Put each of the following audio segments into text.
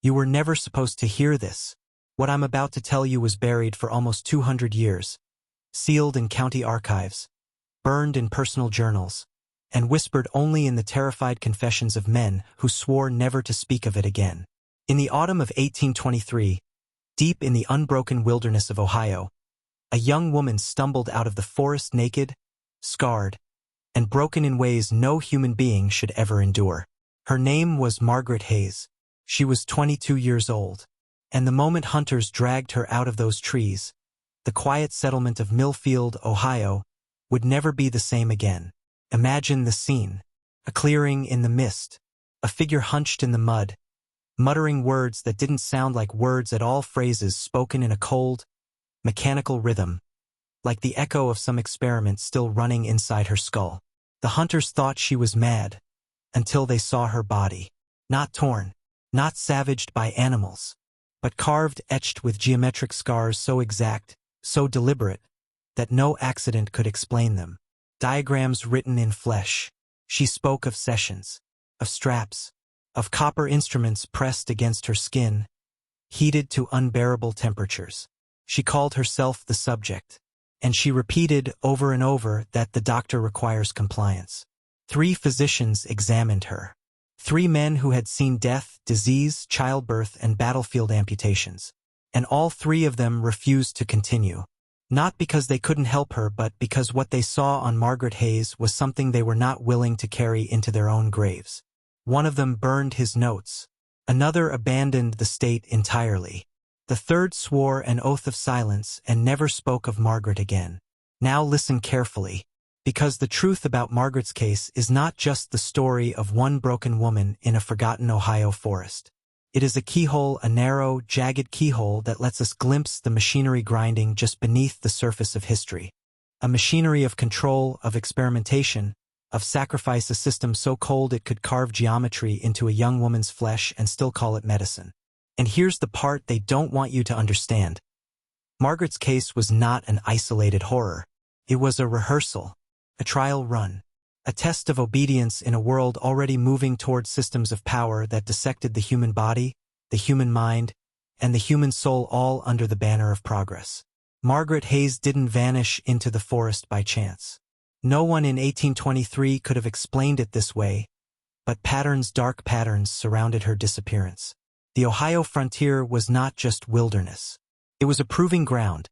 You were never supposed to hear this. What I'm about to tell you was buried for almost 200 years, sealed in county archives, burned in personal journals, and whispered only in the terrified confessions of men who swore never to speak of it again. In the autumn of 1823, deep in the unbroken wilderness of Ohio, a young woman stumbled out of the forest naked, scarred, and broken in ways no human being should ever endure. Her name was Margaret Hayes. She was 22 years old, and the moment hunters dragged her out of those trees, the quiet settlement of Millfield, Ohio, would never be the same again. Imagine the scene: a clearing in the mist, a figure hunched in the mud, muttering words that didn't sound like words at all, phrases spoken in a cold, mechanical rhythm, like the echo of some experiment still running inside her skull. The hunters thought she was mad, until they saw her body. Not torn, not savaged by animals, but carved, etched with geometric scars so exact, so deliberate, that no accident could explain them. Diagrams written in flesh. She spoke of sessions, of straps, of copper instruments pressed against her skin, heated to unbearable temperatures. She called herself the subject, and she repeated over and over that the doctor requires compliance. 3 physicians examined her. 3 men who had seen death, disease, childbirth, and battlefield amputations. And all 3 of them refused to continue. Not because they couldn't help her, but because what they saw on Margaret Hayes was something they were not willing to carry into their own graves. One of them burned his notes. Another abandoned the state entirely. The third swore an oath of silence and never spoke of Margaret again. Now listen carefully, because the truth about Margaret's case is not just the story of one broken woman in a forgotten Ohio forest. It is a keyhole, a narrow, jagged keyhole that lets us glimpse the machinery grinding just beneath the surface of history. A machinery of control, of experimentation, of sacrifice, a system so cold it could carve geometry into a young woman's flesh and still call it medicine. And here's the part they don't want you to understand. Margaret's case was not an isolated horror. It was a rehearsal, a trial run, a test of obedience in a world already moving toward systems of power that dissected the human body, the human mind, and the human soul, all under the banner of progress. Margaret Hayes didn't vanish into the forest by chance. No one in 1823 could have explained it this way, but patterns, dark patterns, surrounded her disappearance. The Ohio frontier was not just wilderness. It was a proving ground,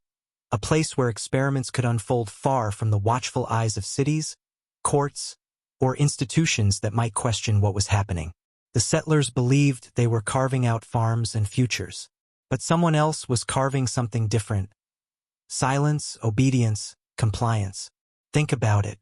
a place where experiments could unfold far from the watchful eyes of cities, courts, or institutions that might question what was happening. The settlers believed they were carving out farms and futures, but someone else was carving something different. Silence, obedience, compliance. Think about it.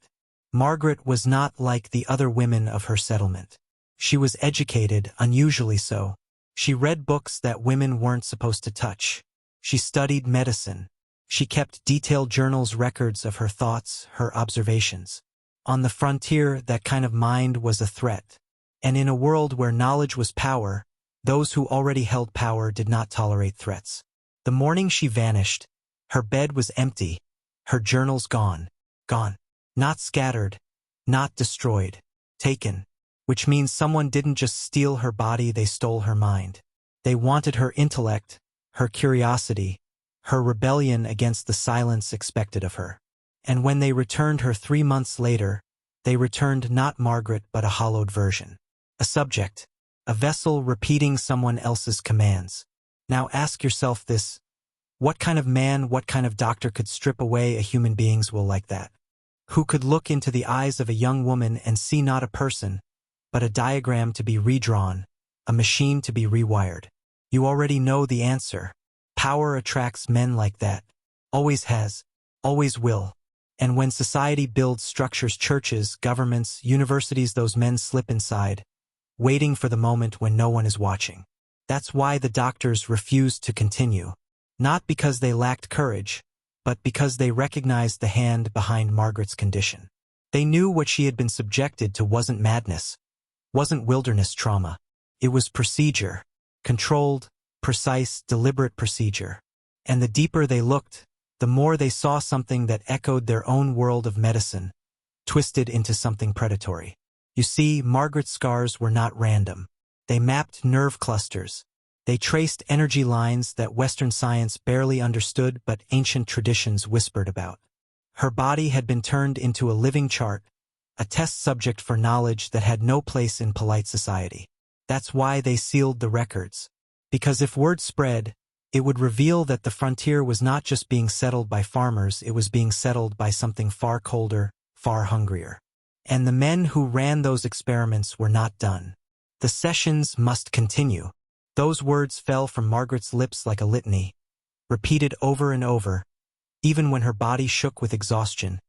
Margaret was not like the other women of her settlement. She was educated, unusually so. She read books that women weren't supposed to touch. She studied medicine. She kept detailed journals, records of her thoughts, her observations. On the frontier, that kind of mind was a threat. And in a world where knowledge was power, those who already held power did not tolerate threats. The morning she vanished, her bed was empty, her journals gone. Gone. Not scattered, not destroyed. Taken. Which means someone didn't just steal her body, they stole her mind. They wanted her intellect, her curiosity, her rebellion against the silence expected of her. And when they returned her 3 months later, they returned not Margaret but a hollowed version. A subject, a vessel repeating someone else's commands. Now ask yourself this: what kind of man, what kind of doctor could strip away a human being's will like that? Who could look into the eyes of a young woman and see not a person, but a diagram to be redrawn, a machine to be rewired? You already know the answer. Power attracts men like that. Always has, always will. And when society builds structures, churches, governments, universities, those men slip inside, waiting for the moment when no one is watching. That's why the doctors refused to continue. Not because they lacked courage, but because they recognized the hand behind Margaret's condition. They knew what she had been subjected to wasn't madness, wasn't wilderness trauma. It was procedure. Controlled, precise, deliberate procedure. And the deeper they looked, the more they saw something that echoed their own world of medicine, twisted into something predatory. You see, Margaret's scars were not random. They mapped nerve clusters. They traced energy lines that Western science barely understood but ancient traditions whispered about. Her body had been turned into a living chart, a test subject for knowledge that had no place in polite society. That's why they sealed the records. Because if word spread, it would reveal that the frontier was not just being settled by farmers, it was being settled by something far colder, far hungrier. And the men who ran those experiments were not done. The sessions must continue. Those words fell from Margaret's lips like a litany, repeated over and over, even when her body shook with exhaustion,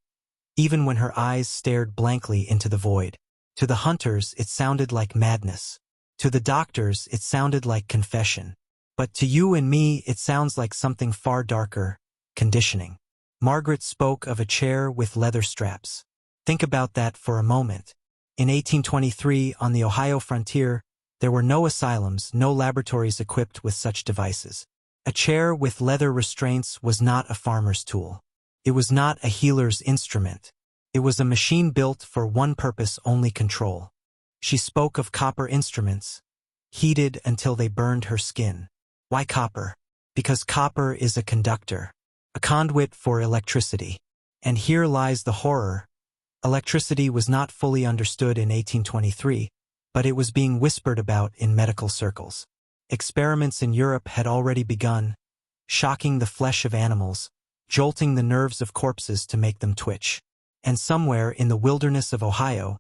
even when her eyes stared blankly into the void. To the hunters, it sounded like madness. To the doctors, it sounded like confession. But to you and me, it sounds like something far darker, conditioning. Margaret spoke of a chair with leather straps. Think about that for a moment. In 1823, on the Ohio frontier, there were no asylums, no laboratories equipped with such devices. A chair with leather restraints was not a farmer's tool. It was not a healer's instrument. It was a machine built for one purpose only: control. She spoke of copper instruments, heated until they burned her skin. Why copper? Because copper is a conductor, a conduit for electricity. And here lies the horror. Electricity was not fully understood in 1823, but it was being whispered about in medical circles. Experiments in Europe had already begun, shocking the flesh of animals, jolting the nerves of corpses to make them twitch. And somewhere in the wilderness of Ohio,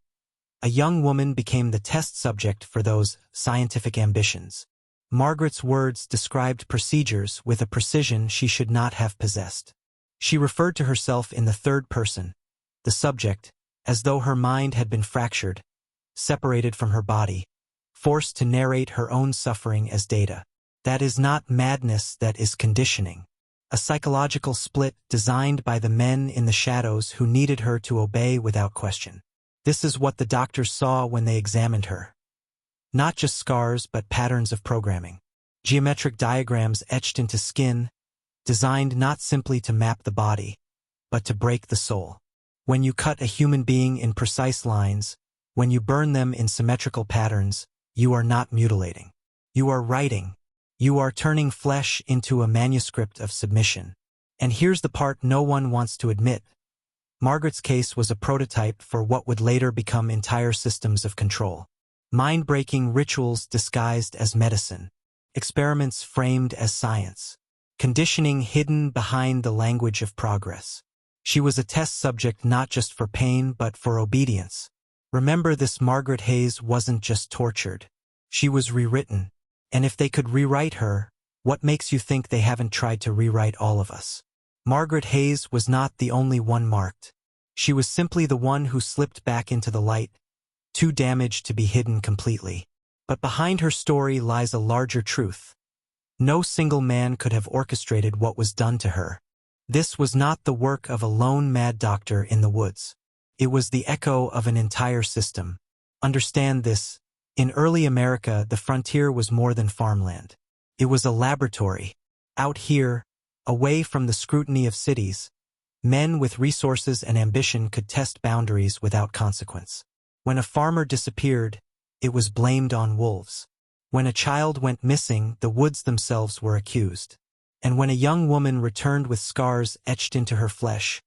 a young woman became the test subject for those scientific ambitions. Margaret's words described procedures with a precision she should not have possessed. She referred to herself in the third person, the subject, as though her mind had been fractured, separated from her body, forced to narrate her own suffering as data. That is not madness, that is conditioning. A psychological split designed by the men in the shadows who needed her to obey without question. This is what the doctors saw when they examined her. Not just scars, but patterns of programming. Geometric diagrams etched into skin, designed not simply to map the body, but to break the soul. When you cut a human being in precise lines, when you burn them in symmetrical patterns, you are not mutilating. You are writing. You are turning flesh into a manuscript of submission. And here's the part no one wants to admit. Margaret's case was a prototype for what would later become entire systems of control. Mind-breaking rituals disguised as medicine. Experiments framed as science. Conditioning hidden behind the language of progress. She was a test subject not just for pain but for obedience. Remember, this Margaret Hayes wasn't just tortured. She was rewritten. And if they could rewrite her, what makes you think they haven't tried to rewrite all of us? Margaret Hayes was not the only one marked. She was simply the one who slipped back into the light, too damaged to be hidden completely. But behind her story lies a larger truth. No single man could have orchestrated what was done to her. This was not the work of a lone mad doctor in the woods. It was the echo of an entire system. Understand this. In early America, the frontier was more than farmland. It was a laboratory. Out here, away from the scrutiny of cities, men with resources and ambition could test boundaries without consequence. When a farmer disappeared, it was blamed on wolves. When a child went missing, the woods themselves were accused. And when a young woman returned with scars etched into her flesh,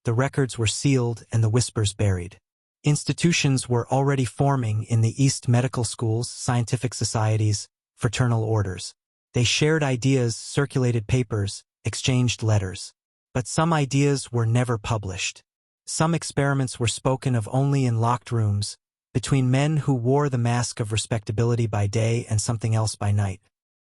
the records were sealed and the whispers buried. Institutions were already forming in the East: medical schools, scientific societies, fraternal orders. They shared ideas, circulated papers, exchanged letters. But some ideas were never published. Some experiments were spoken of only in locked rooms, between men who wore the mask of respectability by day and something else by night.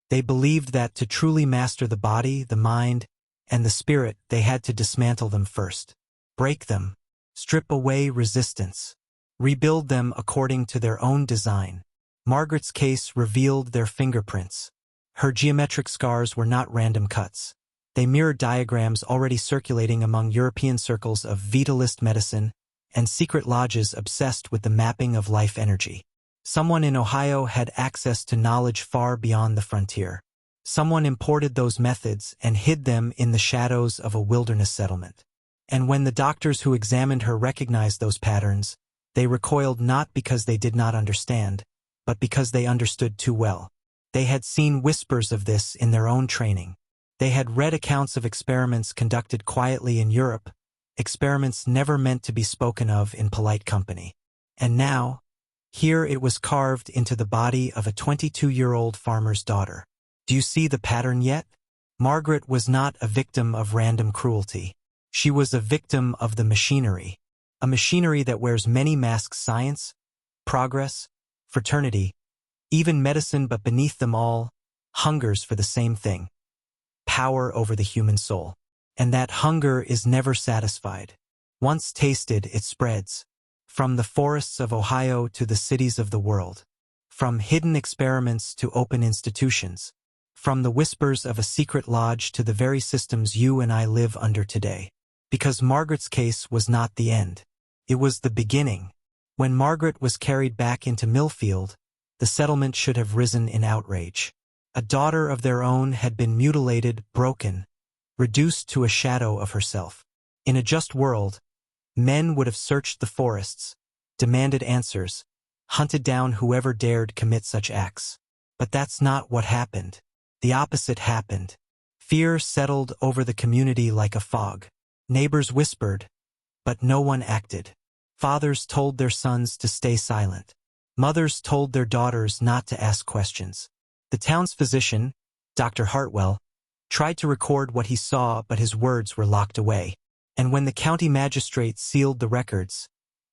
They believed that to truly master the body, the mind, and the spirit, they had to dismantle them first. Break them. Strip away resistance. Rebuild them according to their own design. Margaret's case revealed their fingerprints. Her geometric scars were not random cuts. They mirrored diagrams already circulating among European circles of vitalist medicine and secret lodges obsessed with the mapping of life energy. Someone in Ohio had access to knowledge far beyond the frontier. Someone imported those methods and hid them in the shadows of a wilderness settlement. And when the doctors who examined her recognized those patterns, they recoiled not because they did not understand, but because they understood too well. They had seen whispers of this in their own training. They had read accounts of experiments conducted quietly in Europe, experiments never meant to be spoken of in polite company. And now, here it was carved into the body of a 22-year-old farmer's daughter. Do you see the pattern yet? Margaret was not a victim of random cruelty. She was a victim of the machinery. A machinery that wears many masks: science, progress, fraternity, even medicine, but beneath them all, hungers for the same thing: power over the human soul. And that hunger is never satisfied. Once tasted, it spreads. From the forests of Ohio to the cities of the world. From hidden experiments to open institutions. From the whispers of a secret lodge to the very systems you and I live under today. Because Margaret's case was not the end. It was the beginning. When Margaret was carried back into Millfield, the settlement should have risen in outrage. A daughter of their own had been mutilated, broken, reduced to a shadow of herself. In a just world, men would have searched the forests, demanded answers, hunted down whoever dared commit such acts. But that's not what happened. The opposite happened. Fear settled over the community like a fog. Neighbors whispered, but no one acted. Fathers told their sons to stay silent. Mothers told their daughters not to ask questions. The town's physician, Dr. Hartwell, tried to record what he saw, but his words were locked away. And when the county magistrate sealed the records,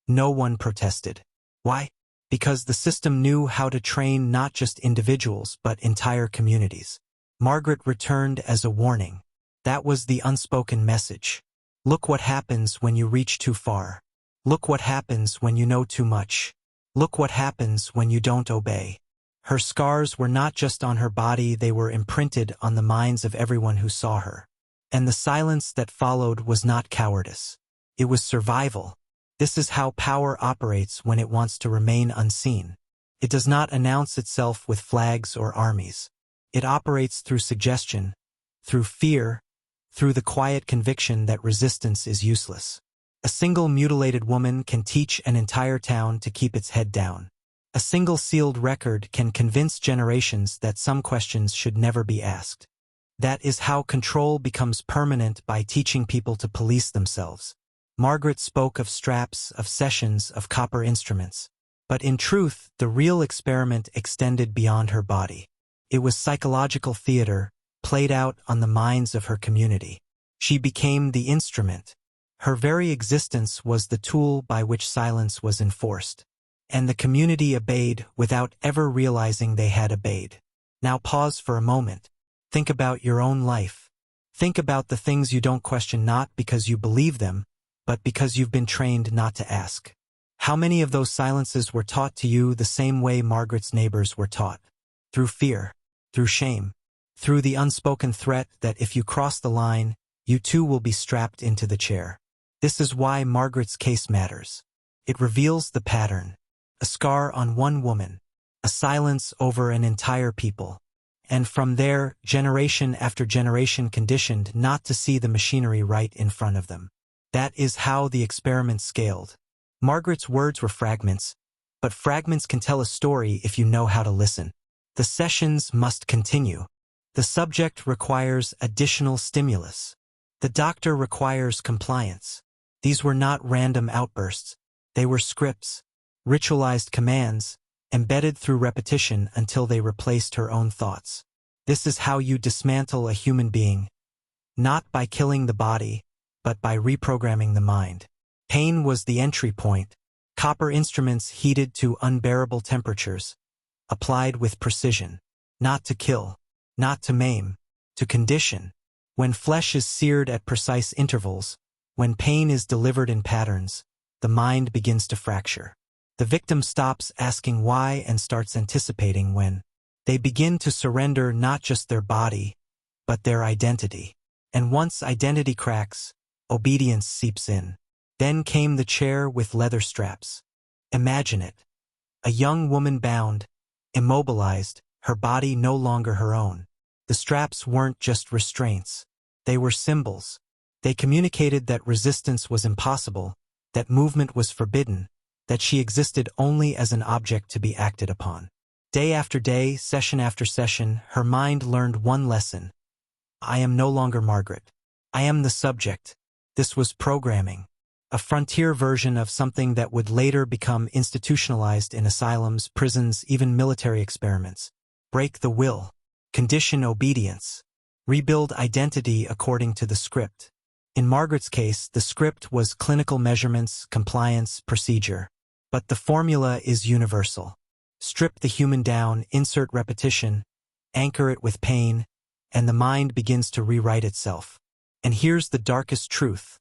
no one protested. Why? Because the system knew how to train not just individuals but entire communities. Margaret returned as a warning. That was the unspoken message. Look what happens when you reach too far. Look what happens when you know too much. Look what happens when you don't obey. Her scars were not just on her body, they were imprinted on the minds of everyone who saw her. And the silence that followed was not cowardice. It was survival. This is how power operates when it wants to remain unseen. It does not announce itself with flags or armies. It operates through suggestion, through fear, through the quiet conviction that resistance is useless. A single mutilated woman can teach an entire town to keep its head down. A single sealed record can convince generations that some questions should never be asked. That is how control becomes permanent, by teaching people to police themselves. Margaret spoke of straps, of sessions, of copper instruments. But in truth, the real experiment extended beyond her body. It was psychological theater, played out on the minds of her community. She became the instrument. Her very existence was the tool by which silence was enforced. And the community obeyed without ever realizing they had obeyed. Now pause for a moment. Think about your own life. Think about the things you don't question, not because you believe them, but because you've been trained not to ask. How many of those silences were taught to you the same way Margaret's neighbors were taught? Through fear, through shame, through the unspoken threat that if you cross the line, you too will be strapped into the chair. This is why Margaret's case matters. It reveals the pattern. A scar on one woman, a silence over an entire people. And from there, generation after generation conditioned not to see the machinery right in front of them. That is how the experiment scaled. Margaret's words were fragments, but fragments can tell a story if you know how to listen. The sessions must continue. The subject requires additional stimulus. The doctor requires compliance. These were not random outbursts. They were scripts, ritualized commands, embedded through repetition until they replaced her own thoughts. This is how you dismantle a human being, not by killing the body, but by reprogramming the mind. Pain was the entry point. Copper instruments heated to unbearable temperatures, applied with precision, not to kill, not to maim, to condition. When flesh is seared at precise intervals, when pain is delivered in patterns, the mind begins to fracture. The victim stops asking why and starts anticipating when. They begin to surrender not just their body, but their identity. And once identity cracks, obedience seeps in. Then came the chair with leather straps. Imagine it. A young woman bound, immobilized, her body no longer her own. The straps weren't just restraints. They were symbols. They communicated that resistance was impossible, that movement was forbidden, that she existed only as an object to be acted upon. Day after day, session after session, her mind learned one lesson. I am no longer Margaret. I am the subject. This was programming. A frontier version of something that would later become institutionalized in asylums, prisons, even military experiments. Break the will. Condition obedience. Rebuild identity according to the script. In Margaret's case, the script was clinical measurements, compliance, procedure. But the formula is universal. Strip the human down, insert repetition, anchor it with pain, and the mind begins to rewrite itself. And here's the darkest truth.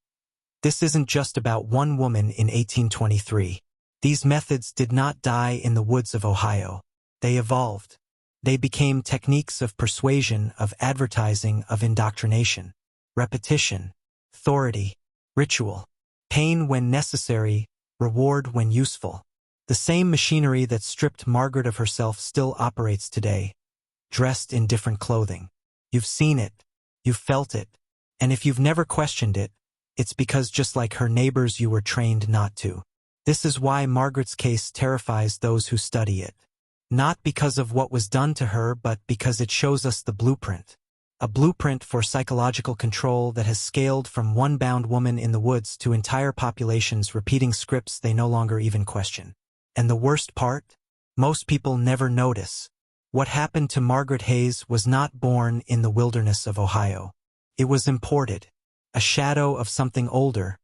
This isn't just about one woman in 1823. These methods did not die in the woods of Ohio. They evolved. They became techniques of persuasion, of advertising, of indoctrination. Repetition, authority, ritual, pain when necessary, reward when useful. The same machinery that stripped Margaret of herself still operates today, dressed in different clothing. You've seen it, you've felt it, and if you've never questioned it, it's because just like her neighbors you were trained not to. This is why Margaret's case terrifies those who study it. Not because of what was done to her, but because it shows us the blueprint. A blueprint for psychological control that has scaled from one bound woman in the woods to entire populations repeating scripts they no longer even question. And the worst part? Most people never notice. What happened to Margaret Hayes was not born in the wilderness of Ohio. It was imported. A shadow of something older,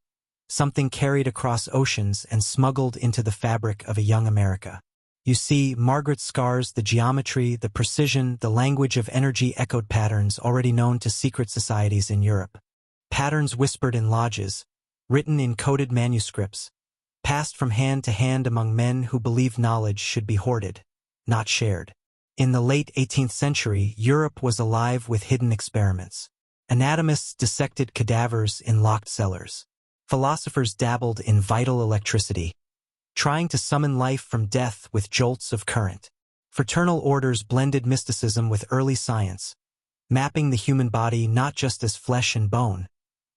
something carried across oceans and smuggled into the fabric of a young America. You see, Margaret's scars, the geometry, the precision, the language of energy echoed patterns already known to secret societies in Europe. Patterns whispered in lodges, written in coded manuscripts, passed from hand to hand among men who believed knowledge should be hoarded, not shared. In the late 18th century, Europe was alive with hidden experiments. Anatomists dissected cadavers in locked cellars. Philosophers dabbled in vital electricity, trying to summon life from death with jolts of current. Fraternal orders blended mysticism with early science, mapping the human body not just as flesh and bone,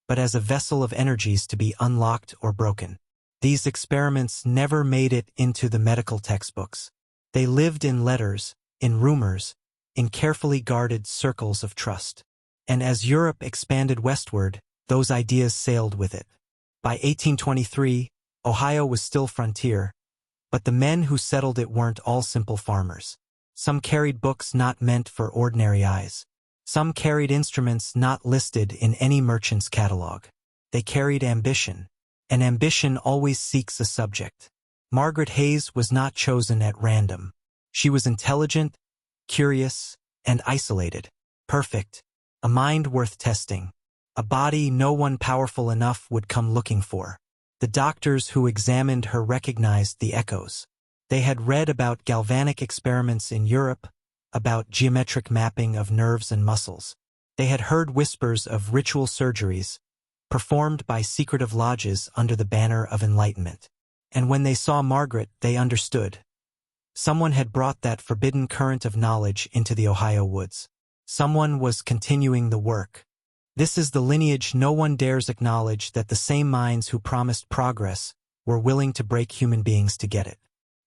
but as a vessel of energies to be unlocked or broken. These experiments never made it into the medical textbooks. They lived in letters, in rumors, in carefully guarded circles of trust. And as Europe expanded westward, those ideas sailed with it. By 1823, Ohio was still frontier, but the men who settled it weren't all simple farmers. Some carried books not meant for ordinary eyes. Some carried instruments not listed in any merchant's catalog. They carried ambition, and ambition always seeks a subject. Margaret Hayes was not chosen at random. She was intelligent, curious, and isolated. Perfect. A mind worth testing. A body no one powerful enough would come looking for. The doctors who examined her recognized the echoes. They had read about galvanic experiments in Europe, about geometric mapping of nerves and muscles. They had heard whispers of ritual surgeries, performed by secretive lodges under the banner of enlightenment. And when they saw Margaret, they understood. Someone had brought that forbidden current of knowledge into the Ohio woods. Someone was continuing the work. This is the lineage no one dares acknowledge, that the same minds who promised progress were willing to break human beings to get it.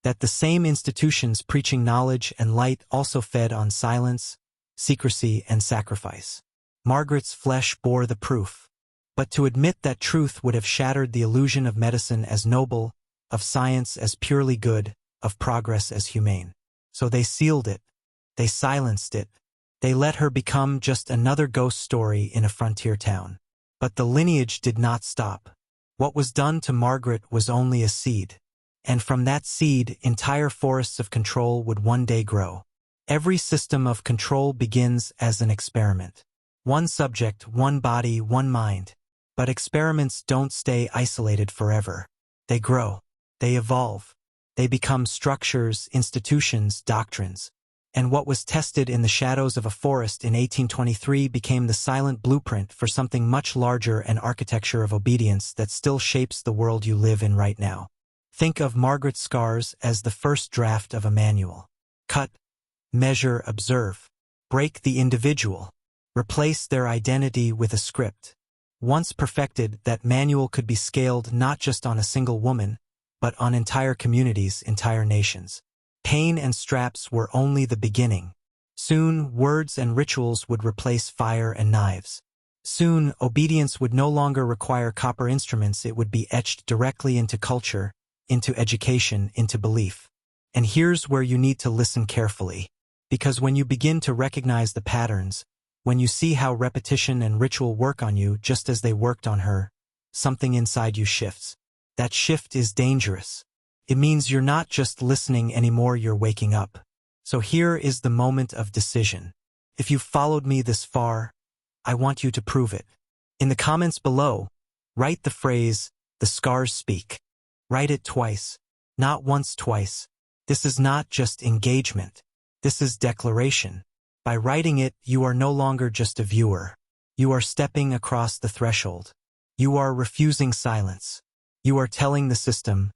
That the same institutions preaching knowledge and light also fed on silence, secrecy, and sacrifice. Margaret's flesh bore the proof. But to admit that truth would have shattered the illusion of medicine as noble, of science as purely good, of progress as humane. So they sealed it. They silenced it. They let her become just another ghost story in a frontier town. But the lineage did not stop. What was done to Margaret was only a seed. And from that seed, entire forests of control would one day grow. Every system of control begins as an experiment. One subject, one body, one mind. But experiments don't stay isolated forever. They grow. They evolve. They become structures, institutions, doctrines. And what was tested in the shadows of a forest in 1823 became the silent blueprint for something much larger, an architecture of obedience that still shapes the world you live in right now. Think of Margaret's scars as the first draft of a manual. Cut, measure, observe. Break the individual. Replace their identity with a script. Once perfected, that manual could be scaled not just on a single woman, but on entire communities, entire nations. Pain and straps were only the beginning. Soon, words and rituals would replace fire and knives. Soon, obedience would no longer require copper instruments, it would be etched directly into culture, into education, into belief. And here's where you need to listen carefully. Because when you begin to recognize the patterns, when you see how repetition and ritual work on you just as they worked on her, something inside you shifts. That shift is dangerous. It means you're not just listening anymore, you're waking up. So here is the moment of decision. If you've followed me this far, I want you to prove it. In the comments below, write the phrase, "The scars speak." Write it twice, not once, twice. This is not just engagement. This is declaration. By writing it, you are no longer just a viewer. You are stepping across the threshold. You are refusing silence. You are telling the system,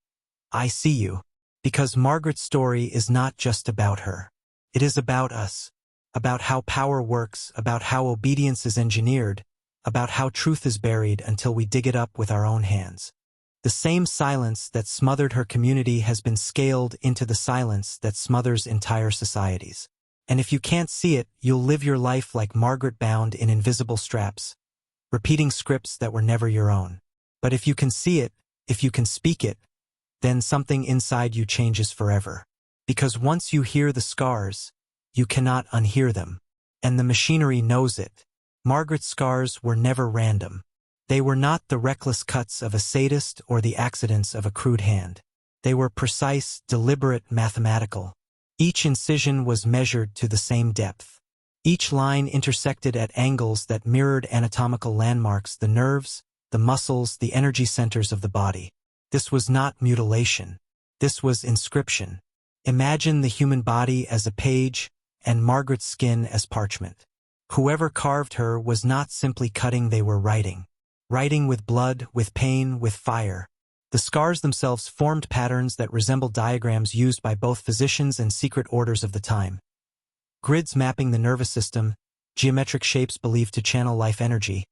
I see you. Because Margaret's story is not just about her. It is about us. About how power works, about how obedience is engineered, about how truth is buried until we dig it up with our own hands. The same silence that smothered her community has been scaled into the silence that smothers entire societies. And if you can't see it, you'll live your life like Margaret, bound in invisible straps, repeating scripts that were never your own. But if you can see it, if you can speak it, then something inside you changes forever. Because once you hear the scars, you cannot unhear them. And the machinery knows it. Margaret's scars were never random. They were not the reckless cuts of a sadist or the accidents of a crude hand. They were precise, deliberate, mathematical. Each incision was measured to the same depth. Each line intersected at angles that mirrored anatomical landmarks, the nerves, the muscles, the energy centers of the body. This was not mutilation. This was inscription. Imagine the human body as a page and Margaret's skin as parchment. Whoever carved her was not simply cutting, they were writing. Writing with blood, with pain, with fire. The scars themselves formed patterns that resembled diagrams used by both physicians and secret orders of the time. Grids mapping the nervous system, geometric shapes believed to channel life energy,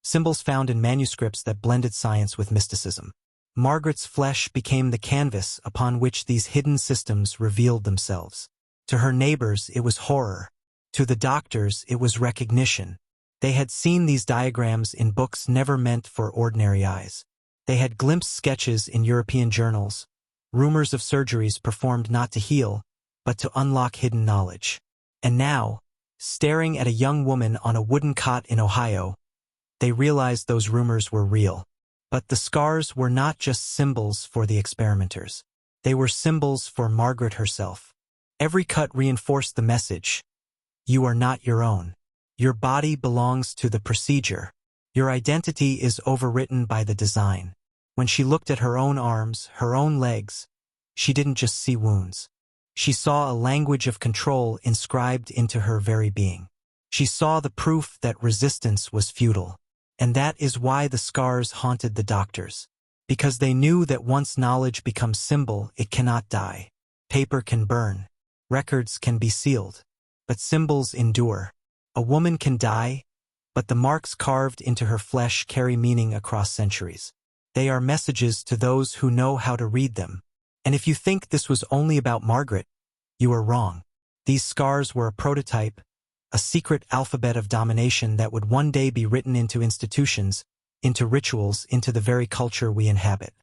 symbols found in manuscripts that blended science with mysticism. Margaret's flesh became the canvas upon which these hidden systems revealed themselves. To her neighbors, it was horror. To the doctors, it was recognition. They had seen these diagrams in books never meant for ordinary eyes. They had glimpsed sketches in European journals, rumors of surgeries performed not to heal, but to unlock hidden knowledge. And now, staring at a young woman on a wooden cot in Ohio, they realized those rumors were real. But the scars were not just symbols for the experimenters. They were symbols for Margaret herself. Every cut reinforced the message: you are not your own. Your body belongs to the procedure. Your identity is overwritten by the design. When she looked at her own arms, her own legs, she didn't just see wounds. She saw a language of control inscribed into her very being. She saw the proof that resistance was futile. And that is why the scars haunted the doctors. Because they knew that once knowledge becomes symbol, it cannot die. Paper can burn. Records can be sealed. But symbols endure. A woman can die, but the marks carved into her flesh carry meaning across centuries. They are messages to those who know how to read them. And if you think this was only about Margaret, you are wrong. These scars were a prototype, a secret alphabet of domination that would one day be written into institutions, into rituals, into the very culture we inhabit.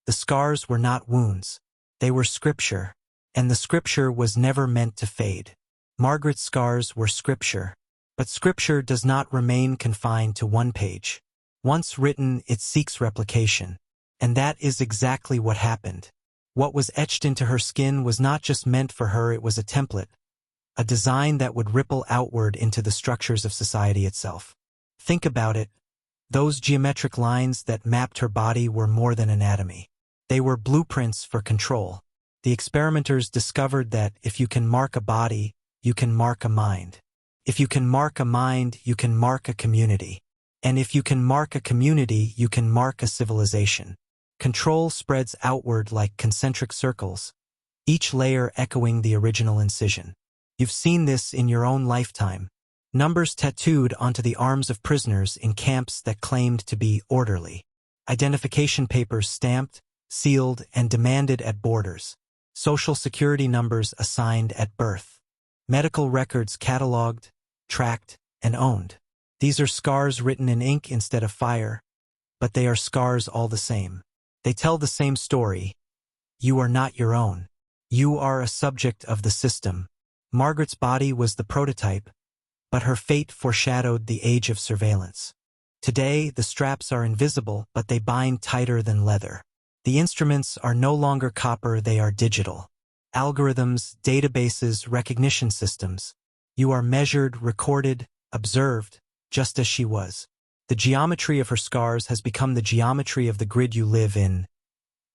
The scars were not wounds. They were scripture, and the scripture was never meant to fade. Margaret's scars were scripture. But scripture does not remain confined to one page. Once written, it seeks replication. And that is exactly what happened. What was etched into her skin was not just meant for her, it was a template, a design that would ripple outward into the structures of society itself. Think about it. Those geometric lines that mapped her body were more than anatomy. They were blueprints for control. The experimenters discovered that if you can mark a body, you can mark a mind. If you can mark a mind, you can mark a community. And if you can mark a community, you can mark a civilization. Control spreads outward like concentric circles, each layer echoing the original incision. You've seen this in your own lifetime. Numbers tattooed onto the arms of prisoners in camps that claimed to be orderly. Identification papers stamped, sealed, and demanded at borders. social security numbers assigned at birth, medical records cataloged, tracked, and owned. These are scars written in ink instead of fire, but they are scars all the same. They tell the same story. You are not your own. You are a subject of the system. Margaret's body was the prototype, but her fate foreshadowed the age of surveillance. Today, the straps are invisible, but they bind tighter than leather. The instruments are no longer copper, they are digital. Algorithms, databases, recognition systems. You are measured, recorded, observed, just as she was. The geometry of her scars has become the geometry of the grid you live in.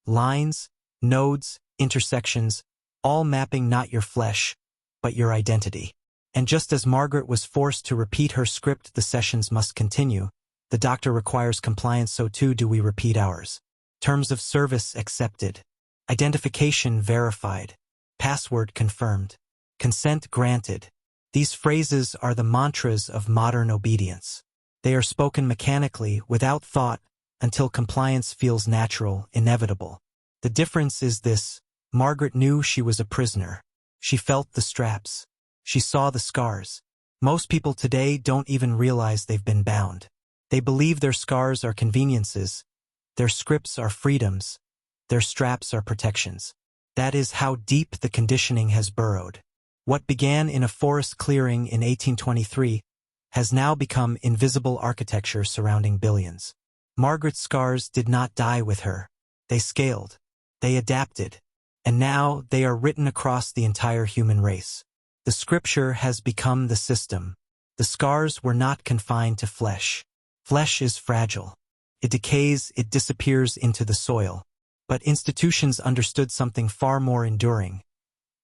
Lines, nodes, intersections, all mapping not your flesh, but your identity. And just as Margaret was forced to repeat her script, the sessions must continue. The doctor requires compliance, so too do we repeat ours. Terms of service accepted. Identification verified. Password confirmed. Consent granted. These phrases are the mantras of modern obedience. They are spoken mechanically, without thought, until compliance feels natural, inevitable. The difference is this: Margaret knew she was a prisoner. She felt the straps. She saw the scars. Most people today don't even realize they've been bound. They believe their scars are conveniences, their scripts are freedoms, their straps are protections. That is how deep the conditioning has burrowed. What began in a forest clearing in 1823 has now become invisible architecture surrounding billions. Margaret's scars did not die with her. They scaled. They adapted. And now they are written across the entire human race. The scripture has become the system. The scars were not confined to flesh. Flesh is fragile. It decays, it disappears into the soil. But institutions understood something far more enduring.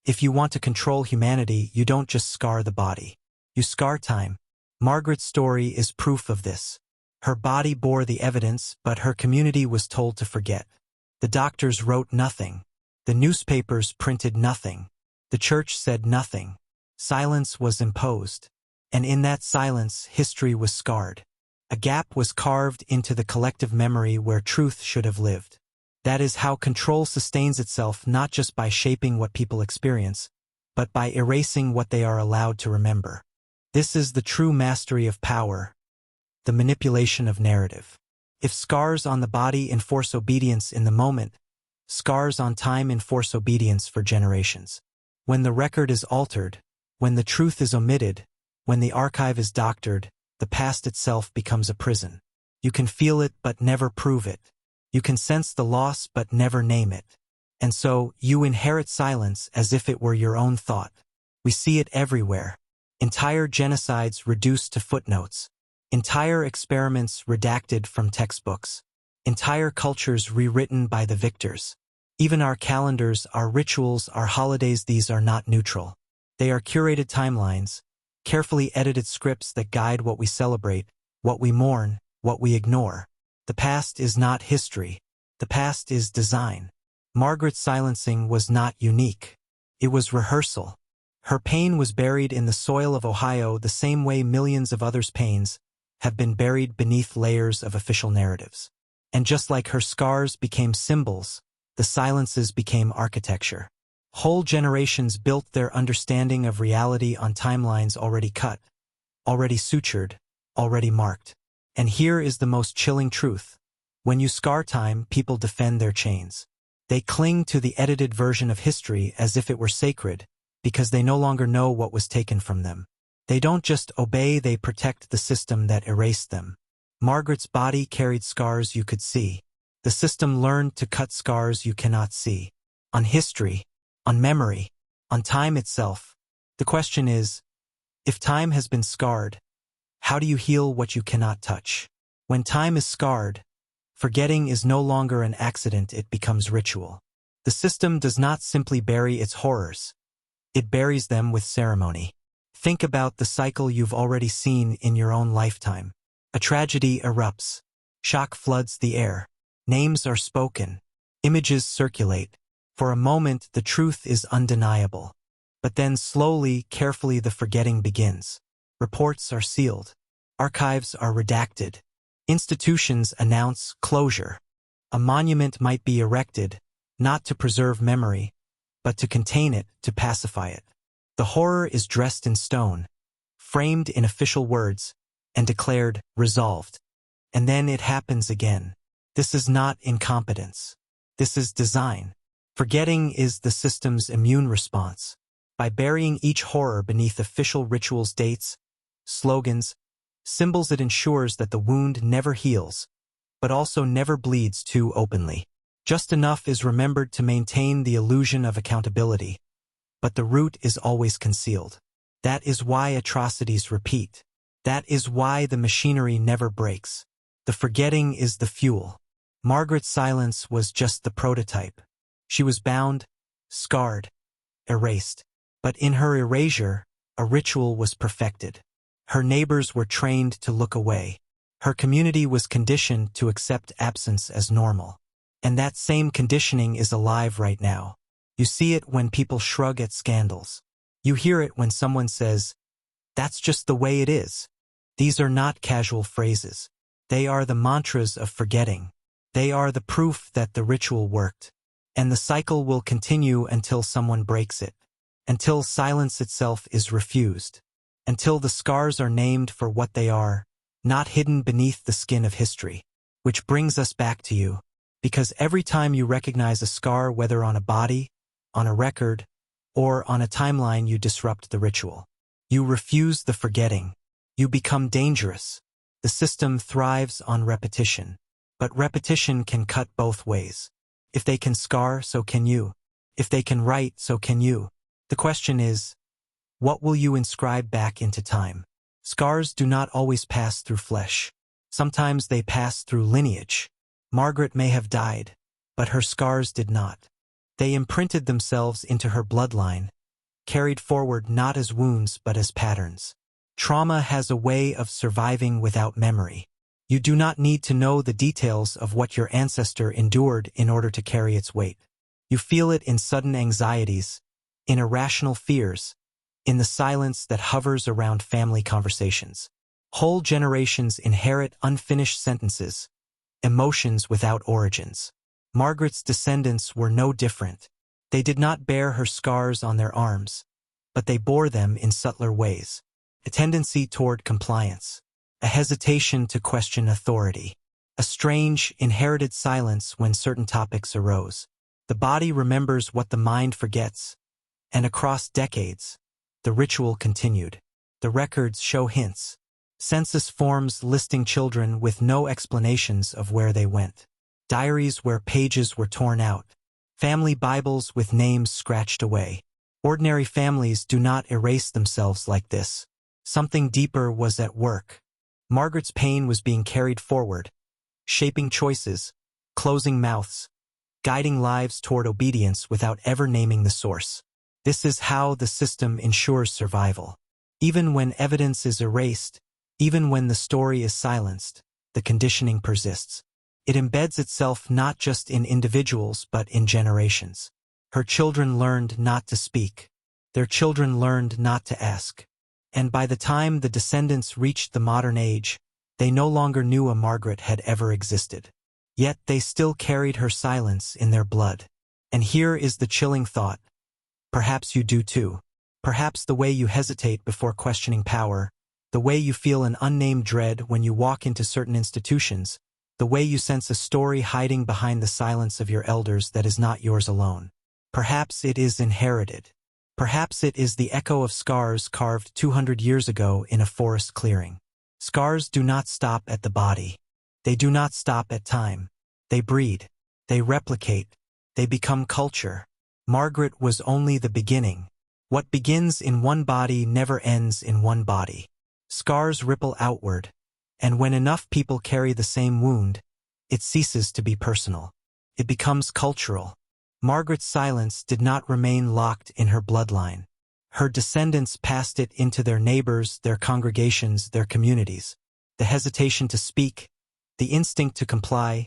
If you want to control humanity, you don't just scar the body. You scar time. Margaret's story is proof of this. Her body bore the evidence, but her community was told to forget. The doctors wrote nothing. The newspapers printed nothing. The church said nothing. Silence was imposed. And in that silence, history was scarred. A gap was carved into the collective memory where truth should have lived. That is how control sustains itself, not just by shaping what people experience, but by erasing what they are allowed to remember. This is the true mastery of power, the manipulation of narrative. If scars on the body enforce obedience in the moment, scars on time enforce obedience for generations. When the record is altered, when the truth is omitted, when the archive is doctored, the past itself becomes a prison. You can feel it but never prove it. You can sense the loss but never name it. And so, you inherit silence as if it were your own thought. We see it everywhere. Entire genocides reduced to footnotes. Entire experiments redacted from textbooks. Entire cultures rewritten by the victors. Even our calendars, our rituals, our holidays, these are not neutral. They are curated timelines, carefully edited scripts that guide what we celebrate, what we mourn, what we ignore. The past is not history. The past is design. Margaret's silencing was not unique. It was rehearsal. Her pain was buried in the soil of Ohio the same way millions of others' pains have been buried beneath layers of official narratives. And just like her scars became symbols, the silences became architecture. Whole generations built their understanding of reality on timelines already cut, already sutured, already marked. And here is the most chilling truth. When you scar time, people defend their chains. They cling to the edited version of history as if it were sacred, because they no longer know what was taken from them. They don't just obey, they protect the system that erased them. Margaret's body carried scars you could see. The system learned to cut scars you cannot see. On history, on memory, on time itself. The question is, if time has been scarred, how do you heal what you cannot touch? When time is scarred, forgetting is no longer an accident, it becomes ritual. The system does not simply bury its horrors. It buries them with ceremony. Think about the cycle you've already seen in your own lifetime. A tragedy erupts. Shock floods the air. Names are spoken. Images circulate. For a moment, the truth is undeniable. But then slowly, carefully, the forgetting begins. Reports are sealed. Archives are redacted. Institutions announce closure. A monument might be erected, not to preserve memory, but to contain it, to pacify it. The horror is dressed in stone, framed in official words, and declared resolved. And then it happens again. This is not incompetence. This is design. Forgetting is the system's immune response. By burying each horror beneath official rituals, dates, slogans, symbols, it ensures that the wound never heals, but also never bleeds too openly. Just enough is remembered to maintain the illusion of accountability, but the root is always concealed. That is why atrocities repeat. That is why the machinery never breaks. The forgetting is the fuel. Margaret's silence was just the prototype. She was bound, scarred, erased. But in her erasure, a ritual was perfected. Her neighbors were trained to look away. Her community was conditioned to accept absence as normal. And that same conditioning is alive right now. You see it when people shrug at scandals. You hear it when someone says, "That's just the way it is." These are not casual phrases. They are the mantras of forgetting. They are the proof that the ritual worked. And the cycle will continue until someone breaks it. Until silence itself is refused. Until the scars are named for what they are, not hidden beneath the skin of history. Which brings us back to you. Because every time you recognize a scar, whether on a body, on a record, or on a timeline, you disrupt the ritual. You refuse the forgetting. You become dangerous. The system thrives on repetition. But repetition can cut both ways. If they can scar, so can you. If they can write, so can you. The question is, what will you inscribe back into time? Scars do not always pass through flesh. Sometimes they pass through lineage. Margaret may have died, but her scars did not. They imprinted themselves into her bloodline, carried forward not as wounds but as patterns. Trauma has a way of surviving without memory. You do not need to know the details of what your ancestor endured in order to carry its weight. You feel it in sudden anxieties, in irrational fears, in the silence that hovers around family conversations. Whole generations inherit unfinished sentences, emotions without origins. Margaret's descendants were no different. They did not bear her scars on their arms, but they bore them in subtler ways. A tendency toward compliance, a hesitation to question authority, a strange, inherited silence when certain topics arose. The body remembers what the mind forgets, and across decades, the ritual continued. The records show hints. Census forms listing children with no explanations of where they went. Diaries where pages were torn out. Family Bibles with names scratched away. Ordinary families do not erase themselves like this. Something deeper was at work. Margaret's pain was being carried forward, shaping choices, closing mouths, guiding lives toward obedience without ever naming the source. This is how the system ensures survival. Even when evidence is erased, even when the story is silenced, the conditioning persists. It embeds itself not just in individuals but in generations. Her children learned not to speak. Their children learned not to ask. And by the time the descendants reached the modern age, they no longer knew a Margaret had ever existed. Yet they still carried her silence in their blood. And here is the chilling thought. Perhaps you do too. Perhaps the way you hesitate before questioning power, the way you feel an unnamed dread when you walk into certain institutions, the way you sense a story hiding behind the silence of your elders that is not yours alone. Perhaps it is inherited. Perhaps it is the echo of scars carved 200 years ago in a forest clearing. Scars do not stop at the body. They do not stop at time. They breed. They replicate. They become culture. Margaret was only the beginning. What begins in one body never ends in one body. Scars ripple outward, and when enough people carry the same wound, it ceases to be personal. It becomes cultural. Margaret's silence did not remain locked in her bloodline. Her descendants passed it into their neighbors, their congregations, their communities. The hesitation to speak, the instinct to comply,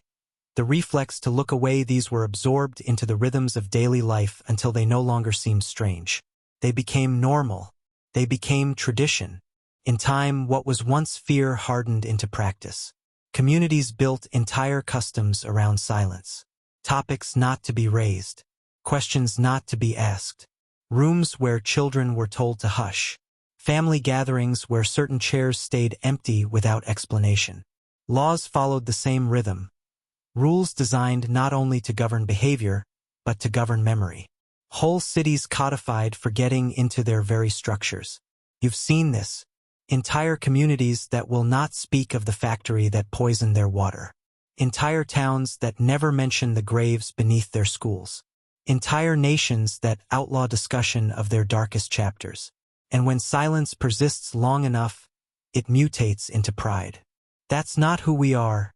the reflex to look away, these were absorbed into the rhythms of daily life until they no longer seemed strange. They became normal. They became tradition. In time, what was once fear hardened into practice. Communities built entire customs around silence. Topics not to be raised. questions not to be asked, rooms where children were told to hush, family gatherings where certain chairs stayed empty without explanation. Laws followed the same rhythm, rules designed not only to govern behavior, but to govern memory. Whole cities codified for getting into their very structures. You've seen this. Entire communities that will not speak of the factory that poisoned their water. Entire towns that never mention the graves beneath their schools. Entire nations that outlaw discussion of their darkest chapters. And when silence persists long enough, it mutates into pride. That's not who we are,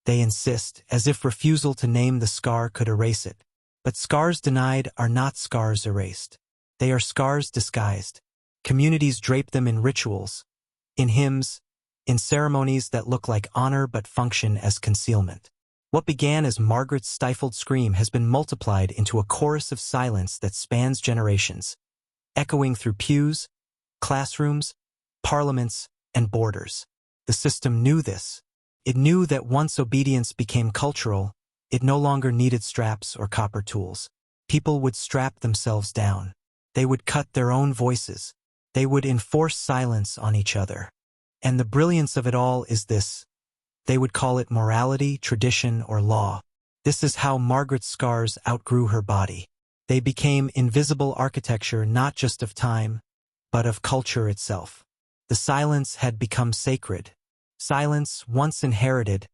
they insist, as if refusal to name the scar could erase it. But scars denied are not scars erased. They are scars disguised. Communities drape them in rituals, in hymns, in ceremonies that look like honor but function as concealment. What began as Margaret's stifled scream has been multiplied into a chorus of silence that spans generations, echoing through pews, classrooms, parliaments, and borders. The system knew this. It knew that once obedience became cultural, it no longer needed straps or copper tools. People would strap themselves down. They would cut their own voices. They would enforce silence on each other. And the brilliance of it all is this. They would call it morality, tradition, or law. This is how Margaret's scars outgrew her body. They became invisible architecture not just of time, but of culture itself. The silence had become sacred. Silence, once inherited,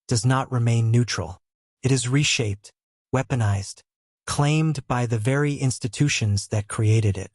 does not remain neutral. It is reshaped, weaponized, claimed by the very institutions that created it.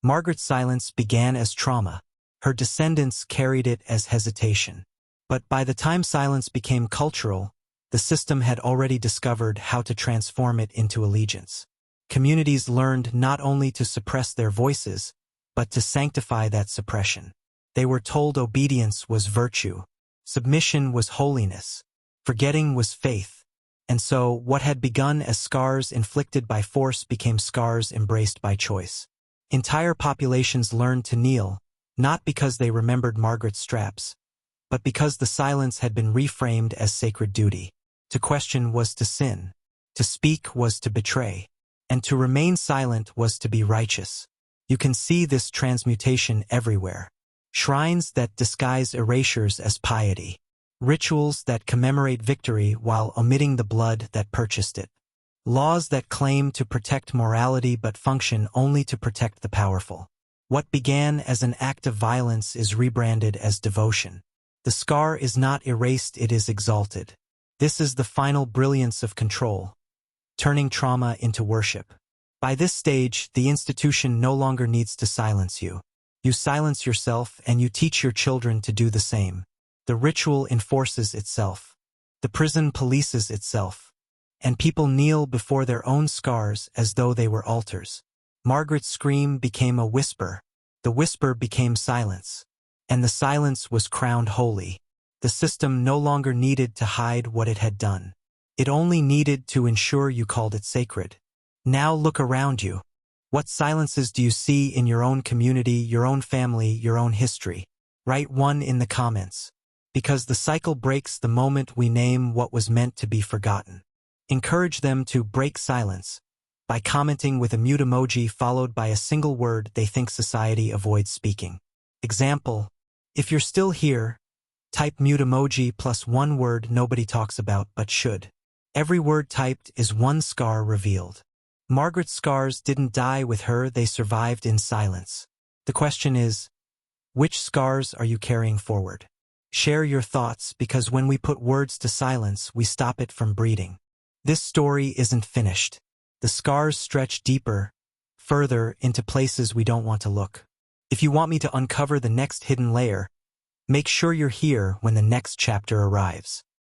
Margaret's silence began as trauma. Her descendants carried it as hesitation. But by the time silence became cultural, the system had already discovered how to transform it into allegiance. Communities learned not only to suppress their voices, but to sanctify that suppression. They were told obedience was virtue, submission was holiness, forgetting was faith. And so, what had begun as scars inflicted by force became scars embraced by choice. Entire populations learned to kneel, not because they remembered Margaret's straps, but because the silence had been reframed as sacred duty. To question was to sin, to speak was to betray, and to remain silent was to be righteous. You can see this transmutation everywhere. Shrines that disguise erasures as piety. Rituals that commemorate victory while omitting the blood that purchased it. Laws that claim to protect morality but function only to protect the powerful. What began as an act of violence is rebranded as devotion. The scar is not erased, it is exalted. This is the final brilliance of control, turning trauma into worship. By this stage, the institution no longer needs to silence you. You silence yourself and you teach your children to do the same. The ritual enforces itself. The prison polices itself. And people kneel before their own scars as though they were altars. Margaret's scream became a whisper. The whisper became silence. And the silence was crowned holy. The system no longer needed to hide what it had done. It only needed to ensure you called it sacred. Now look around you. What silences do you see in your own community, your own family, your own history? Write one in the comments. Because the cycle breaks the moment we name what was meant to be forgotten. Encourage them to break silence by commenting with a mute emoji followed by a single word they think society avoids speaking. Example: if you're still here, type mute emoji plus one word nobody talks about but should. Every word typed is one scar revealed. Margaret's scars didn't die with her, they survived in silence. The question is, which scars are you carrying forward? Share your thoughts, because when we put words to silence, we stop it from breeding. This story isn't finished. The scars stretch deeper, further into places we don't want to look. If you want me to uncover the next hidden layer, make sure you're here when the next chapter arrives.